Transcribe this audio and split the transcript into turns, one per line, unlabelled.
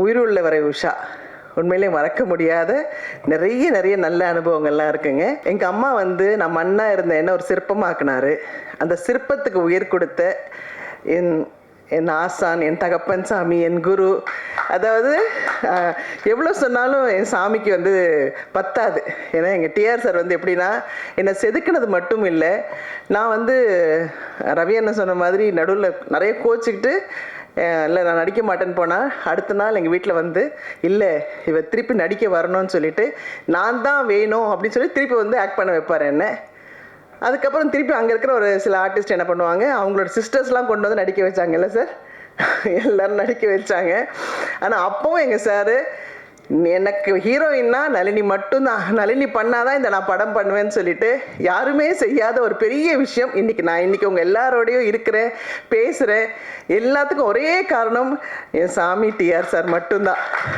உயிருள்ள வரை உஷா உண்மையிலே மறக்க முடியாத நிறைய நல்ல அனுபவங்கள்லாம் இருக்குங்க. எங்கள் அம்மா வந்து நான் மண்ணா இருந்த என்ன ஒரு சிற்பமாக்குனாரு. அந்த சிற்பத்துக்கு உயிர் கொடுத்த என் என் ஆசான், என் தகப்பன் சாமி, என் குரு. அதாவது எவ்வளோ சொன்னாலும் என் சாமிக்கு வந்து பத்தாது. ஏன்னா எங்கள் டிஆர் சார் வந்து எப்படின்னா என்னை செதுக்கினது மட்டும் இல்லை, நான் வந்து ரவி அண்ணன் சொன்ன மாதிரி நடுவில் நிறைய கோச்சிக்கிட்டு இல்லை நான் நடிக்க மாட்டேன்னு போனால் அடுத்த நாள் எங்கள் வீட்டில் வந்து இல்லை இவ திருப்பி நடிக்க வரணும்னு சொல்லிட்டு நான் தான் வேணும் அப்படின்னு சொல்லி திருப்பி வந்து ஆக்ட் பண்ண வைப்பார் என்ன. அதுக்கப்புறம் திருப்பி அங்கே இருக்கிற ஒரு சில ஆர்டிஸ்ட் என்ன பண்ணுவாங்க, அவங்களோட சிஸ்டர்ஸ்லாம் கொண்டு வந்து நடிக்க வச்சாங்கல்ல சார், எல்லோரும் நடிக்க வச்சாங்க. ஆனால் அப்போவும் எங்கள் சார் எனக்கு ஹீரோயின்னா நளினி மட்டும்தான், நளினி பண்ணாதான் இந்த நான் படம் பண்ணுவேன்னு சொல்லிட்டு யாருமே செய்யாத ஒரு பெரிய விஷயம் நான் இன்னைக்கு உங்கள் எல்லாரோடையும் இருக்கிறேன், பேசுகிறேன். எல்லாத்துக்கும் ஒரே காரணம் என் சாமி டிஆர் சார் மட்டும்தான்.